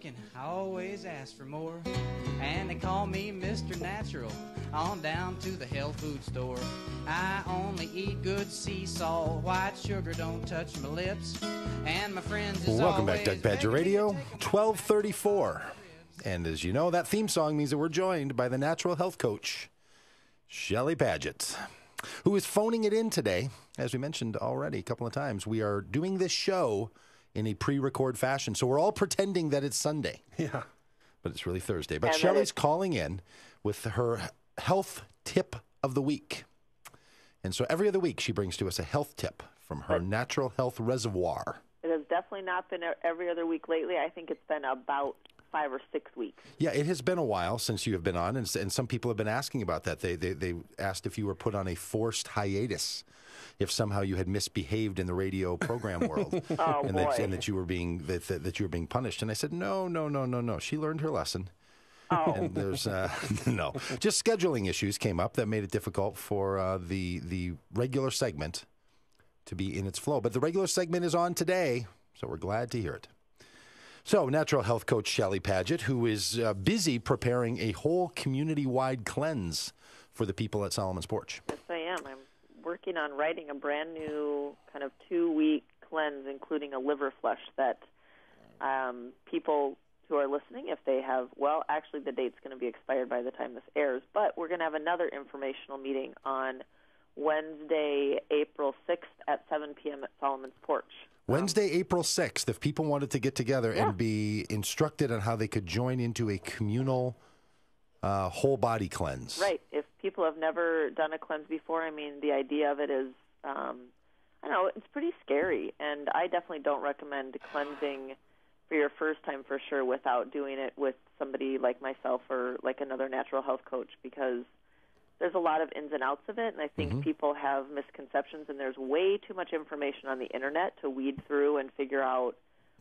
Can always ask for more, and they call me Mr. Natural. On down to the health food store. I only eat good sea salt. White sugar don't touch my lips. And my friends is Welcome back, Doug Pagitt Radio, 1234. And as you know, that theme song means that we're joined by the natural health coach, Shelley Pagitt, who is phoning it in today. As we mentioned already a couple of times, we are doing this show in a pre-record fashion. So we're all pretending that it's Sunday. Yeah. But it's really Thursday. But Shelley's calling in with her health tip of the week. And so every other week she brings to us a health tip from her natural health reservoir. It has definitely not been every other week lately. I think it's been about 5 or 6 weeks. Yeah, it has been a while since you have been on, and some people have been asking about that. They asked if you were put on a forced hiatus, if somehow you had misbehaved in the radio program world, and that you were being that you were being punished. And I said, no. She learned her lesson. Oh. And there's no, just scheduling issues came up that made it difficult for the regular segment to be in its flow. But the regular segment is on today, so we're glad to hear it. So, natural health coach Shelley Pagitt, who is busy preparing a whole community-wide cleanse for the people at Solomon's Porch. Yes, I am. I'm working on writing a brand new kind of 2-week cleanse, including a liver flush that people who are listening, if they have, well, actually the date's going to be expired by the time this airs, but we're going to have another informational meeting on Wednesday, April 6th at 7 p.m. at Solomon's Porch. Wednesday, April 6th, if people wanted to get together and be instructed on how they could join into a communal whole body cleanse. Right. If people have never done a cleanse before, I mean, the idea of it is, I don't know, it's pretty scary. And I definitely don't recommend cleansing for your first time for sure without doing it with somebody like myself or like another natural health coach, because there's a lot of ins and outs of it, and I think people have misconceptions, and there's way too much information on the internet to weed through and figure out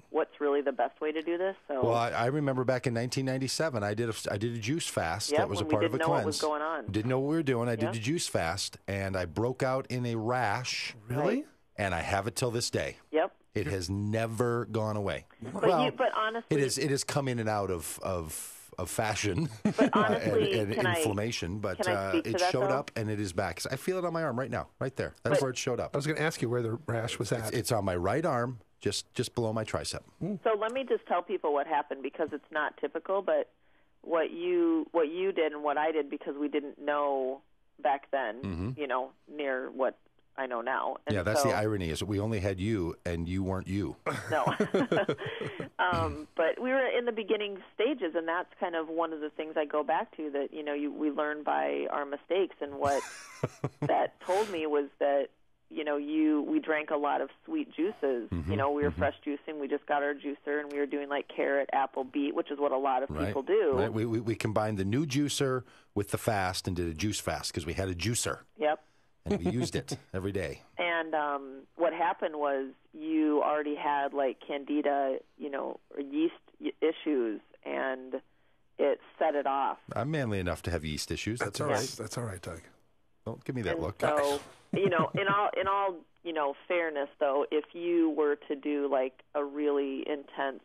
what's really the best way to do this. So, well, I remember back in 1997, I did a juice fast that was a part of a cleanse. Didn't know what was going on. Didn't know what we were doing. I did a juice fast, and I broke out in a rash. Really? And I have it till this day. Yep. It has never gone away. But honestly, it has come in and out of fashion but honestly, and inflammation, but it showed up and it is back. I feel it on my arm right now, right there. That's where it showed up. I was going to ask you where the rash was at. It's on my right arm, just below my tricep. So let me just tell people what happened, because it's not typical, but what you did and what I did, because we didn't know back then, near what I know now. And yeah, that's the irony, is that we only had you and you weren't you. No. But we were in the beginning stages, and that's kind of one of the things I go back to, that, we learn by our mistakes. And what that told me was that, we drank a lot of sweet juices. We were fresh juicing. We just got our juicer, and we were doing like carrot, apple, beet, which is what a lot of people do. Right. We combined the new juicer with the fast and did a juice fast because we had a juicer. Yep. And we used it every day. And what happened was you already had like candida, yeast issues, and it set it off. I'm manly enough to have yeast issues. That's all right. That's all right, Doug. Don't give me that look. So, in all fairness, though, if you were to do like a really intense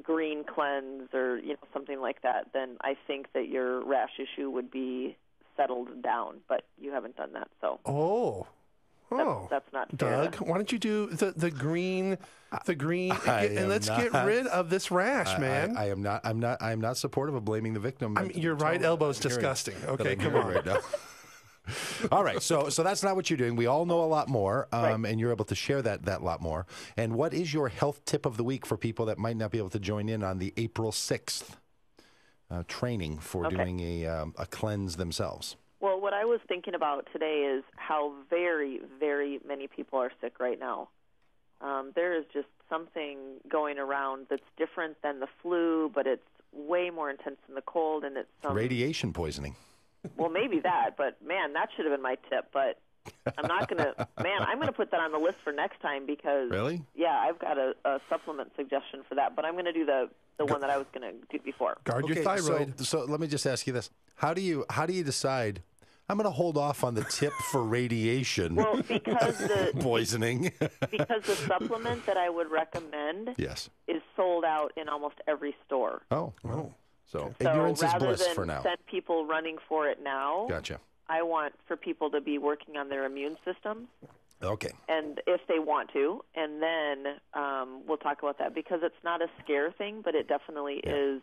green cleanse or something like that, then I think that your rash issue would be settled down, but you haven't done that, so that's not fair. Doug, why don't you do the green and let's get rid of this rash, man. I am not supportive of blaming the victim. Your right elbow's disgusting. Okay, come on. Right now. All right, so that's not what you're doing. We all know a lot more, and you're able to share that lot more. And what is your health tip of the week for people that might not be able to join in on the April 6th training for doing a cleanse themselves? Well, what I was thinking about today is how very, very many people are sick right now. There is just something going around that's different than the flu, but it's way more intense than the cold, and it's radiation poisoning. Well, maybe that, but man, that should have been my tip. But I'm not going to. Man, I'm going to put that on the list for next time, because really, yeah, I've got a supplement suggestion for that. But I'm going to do the one that I was going to do before. Guard your thyroid. So let me just ask you this: how do you decide I'm going to hold off on the tip for radiation Well, because the poisoning. because the supplement that I would recommend Yes. is sold out in almost every store. Oh. So So ignorance is rather bliss than for now. send people running for it now, Gotcha. I want for people to be working on their immune systems, Okay. and if they want to, and then we'll talk about that because it's not a scare thing, but it definitely is.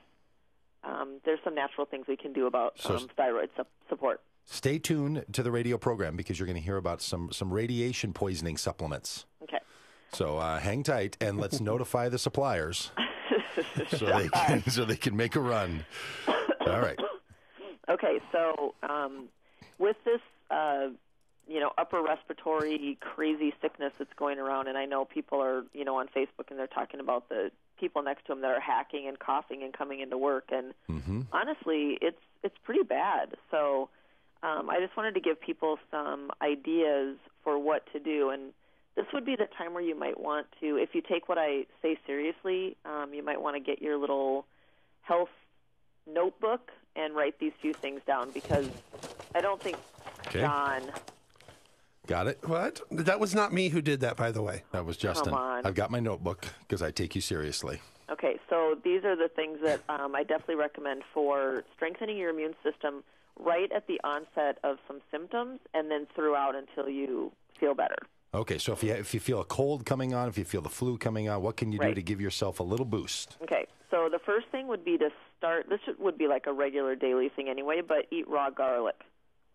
There's some natural things we can do about thyroid support. Stay tuned to the radio program because you're going to hear about some radiation poisoning supplements. Okay. So hang tight and let's notify the suppliers so they can make a run. All right. Okay, so with this, upper respiratory crazy sickness that's going around, and I know people are, on Facebook and they're talking about the people next to them that are hacking and coughing and coming into work, and honestly, it's pretty bad. So I just wanted to give people some ideas for what to do, and this would be the time where you might want to, if you take what I say seriously, you might want to get your little health notebook and write these few things down because I don't think John... Got it? What? That was not me who did that, by the way. That was Justin. Come on. I've got my notebook because I take you seriously. Okay, so these are the things that I definitely recommend for strengthening your immune system right at the onset of some symptoms and then throughout until you feel better. Okay, so if you feel a cold coming on, if you feel the flu coming on, what can you do to give yourself a little boost? Okay, so the first thing would be to start, would be like a regular daily thing anyway, but eat raw garlic.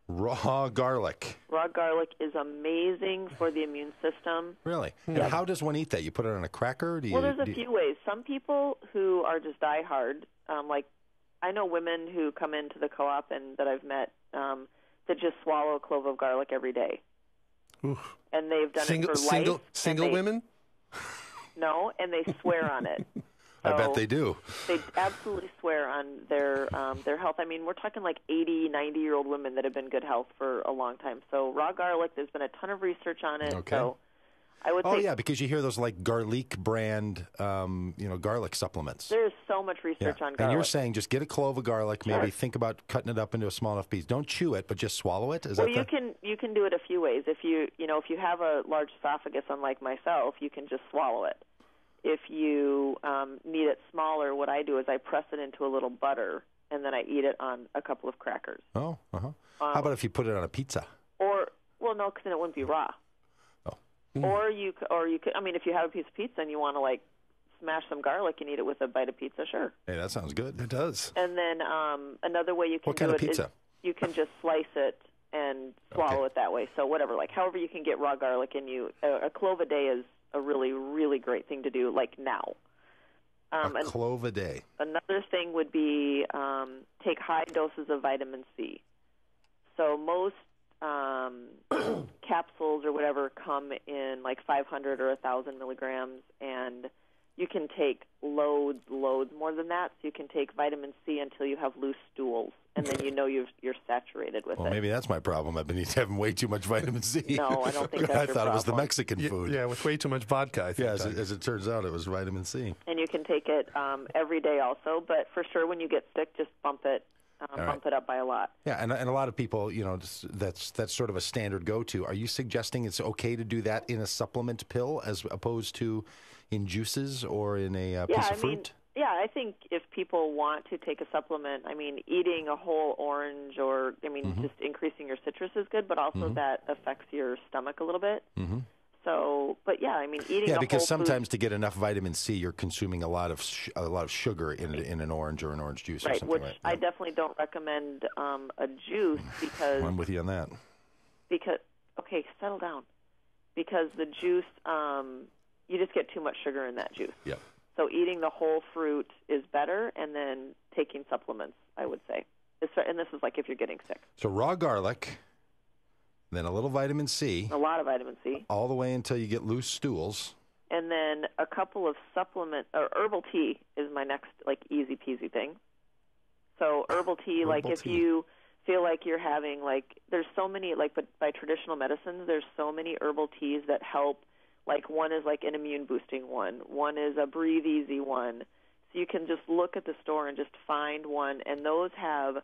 Raw garlic. Raw garlic is amazing for the immune system. Really? And how does one eat that? You put it on a cracker? There's a few ways. Some people who are just diehard, like I know women who come into the co-op and that I've met that just swallow a clove of garlic every day. Oof. And they've done it for life. Single women? No, and they swear on it. I bet they do. They absolutely swear on their health. I mean, we're talking like 80, 90-year-old women that have been good health for a long time. So raw garlic, there's been a ton of research on it. Okay. So I would say... Oh, yeah, because you hear those like Garlic brand, garlic supplements. There's so much research on garlic. And you're saying just get a clove of garlic, maybe think about cutting it up into a small enough piece. Don't chew it, but just swallow it? You can do it a few ways. If you have a large esophagus, unlike myself, you can just swallow it. If you need it smaller, what I do is I press it into a little butter, and then I eat it on a couple of crackers. Oh, How about if you put it on a pizza? No, because then it wouldn't be raw. Oh. Or you could. I mean, if you have a piece of pizza and you want to like smash some garlic and eat it with a bite of pizza, sure. Hey, that sounds good. It does. And then another way you can What kind of pizza? Is you can just slice it and swallow it that way. So whatever, like however you can get raw garlic in you. A clove a day is a really, really great thing to do, like now. A clove a day. Another thing would be take high doses of vitamin C. So most capsules or whatever come in like 500 or 1,000 milligrams, and you can take loads more than that. So you can take vitamin C until you have loose stools, and then you're saturated with it. Well, maybe that's my problem. I've been having way too much vitamin C. No, I don't think that's I your thought it was the problem. Mexican food. Yeah, with way too much vodka, I think. Yeah, as it turns out, it was vitamin C. And you can take it every day also, but for sure when you get sick, just bump it up by a lot. Yeah, and a lot of people, that's sort of a standard go-to. Are you suggesting it's okay to do that in a supplement pill as opposed to in juices or in a piece of fruit? I think if people want to take a supplement, I mean, eating a whole orange or, just increasing your citrus is good, but also that affects your stomach a little bit. Mm-hmm. So, but eating a because whole sometimes to get enough vitamin C, you're consuming a lot of sugar in an orange or an orange juice or something. Which right? I definitely don't recommend a juice because... I'm with you on that. Okay, settle down. Because the juice, you just get too much sugar in that juice. Yep. So eating the whole fruit is better, and then taking supplements, I would say. And this is like if you're getting sick. So raw garlic, then a little vitamin C. A lot of vitamin C. All the way until you get loose stools. And then a couple of herbal tea is my next, like, easy peasy thing. So herbal tea, if you feel like you're having, like, there's so many, like, but by traditional medicines, there's so many herbal teas that help. Like, one is like an immune boosting one. One is a breathe easy one. So you can just look at the store and just find one, and those have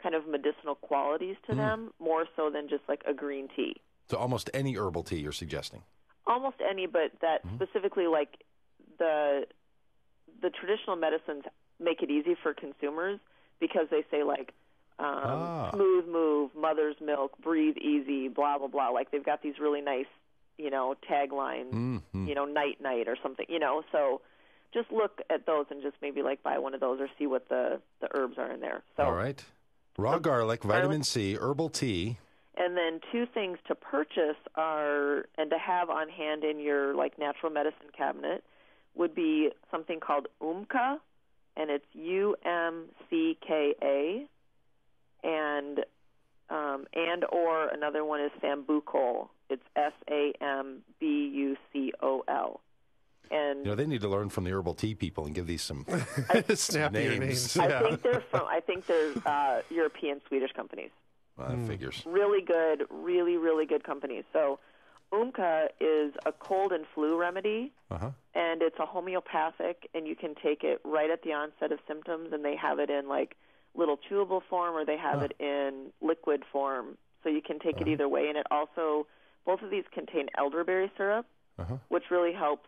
kind of medicinal qualities to them, more so than just like a green tea. So almost any herbal tea you're suggesting? Almost any, but that specifically, like the traditional medicines make it easy for consumers because they say like smooth move, mother's milk, breathe easy, blah blah blah. Like they've got these really nice, taglines, night night or something, So just look at those and just maybe like buy one of those or see what the herbs are in there. So, all right, raw garlic, vitamin C, herbal tea. And then two things to purchase are, and to have on hand in your like natural medicine cabinet, would be something called Umka, and it's UMCKA, and or another one is Sambucol. It's SAMBUCOL. And they need to learn from the herbal tea people and give these some snappier names. I think they're European Swedish companies. Figures. Really good, really, really good companies. So Umka is a cold and flu remedy, and it's a homeopathic, and you can take it right at the onset of symptoms, and they have it in like little chewable form or they have it in liquid form. So you can take it either way. And it also, both of these contain elderberry syrup, which really helps,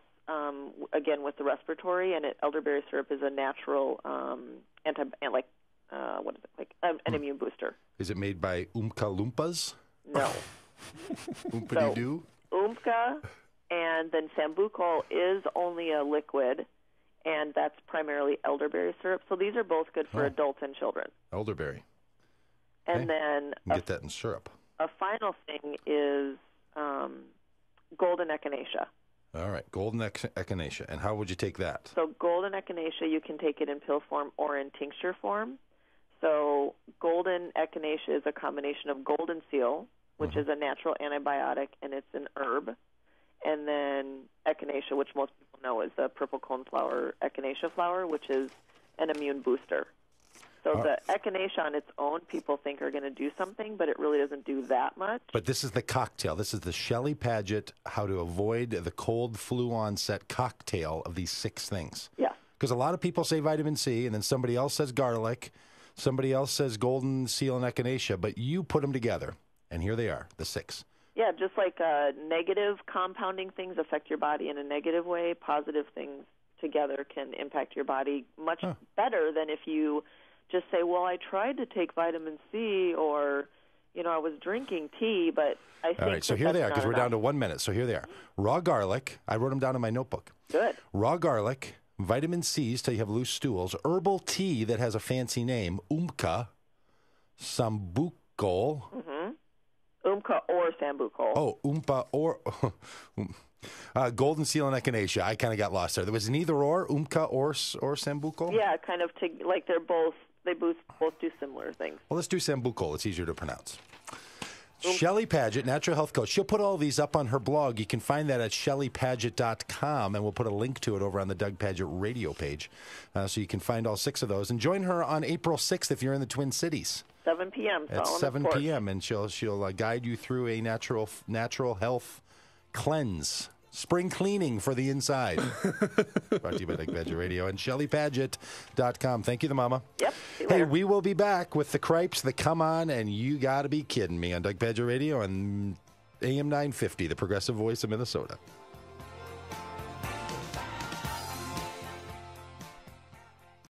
again, with the respiratory. And elderberry syrup is a natural an immune booster. Is it made by Oompa Loompas? No. Oompa-dee-doo? Umka, and then Sambucol is only a liquid, and that's primarily elderberry syrup. So these are both good for adults and children. Elderberry. And okay. then you can get that in syrup. A final thing is golden echinacea. All right, golden echinacea. And how would you take that? So golden echinacea, you can take it in pill form or in tincture form. So golden echinacea is a combination of golden seal, which is a natural antibiotic, and it's an herb. And then echinacea, which most people know is the purple coneflower echinacea flower, which is an immune booster. So the echinacea on its own, people think are going to do something, but it really doesn't do that much. But this is the cocktail. This is the Shelley Pagitt How to Avoid the Cold Flu Onset cocktail of these 6 things. Yeah. Because a lot of people say vitamin C, and then somebody else says garlic, somebody else says golden seal and echinacea, but you put them together, and here they are, the 6. Yeah, just like negative compounding things affect your body in a negative way, positive things together can impact your body much better than if you just say, well, I tried to take vitamin C, or, I was drinking tea, but I think... All right, so here they are, because we're down to 1 minute. So here they are. Raw garlic. I wrote them down in my notebook. Good. Raw garlic, vitamin C's till you have loose stools, herbal tea that has a fancy name, Umka, Sambucol. Umka or Sambucol. Oh, Oompa or... golden seal and echinacea. I kind of got lost there. There was an either or, Umka or Sambucol? Yeah, kind of they both do similar things. Well, let's do Sambucol. It's easier to pronounce. Shelley Pagitt, natural health coach. She'll put all these up on her blog. You can find that at shelleypagitt.com, and we'll put a link to it over on the Doug Pagitt radio page. So you can find all 6 of those. And join her on April 6th if you're in the Twin Cities. 7 p.m. At 7 p.m., and she'll guide you through a natural health cleanse. Spring cleaning for the inside. Brought to you by Doug Pagitt Radio and shelleypagitt.com. Thank you, the mama. Yep. Hey, we will be back with the Cripes that come on, and you got to be kidding me, on Doug Pagitt Radio and AM 950, the progressive voice of Minnesota.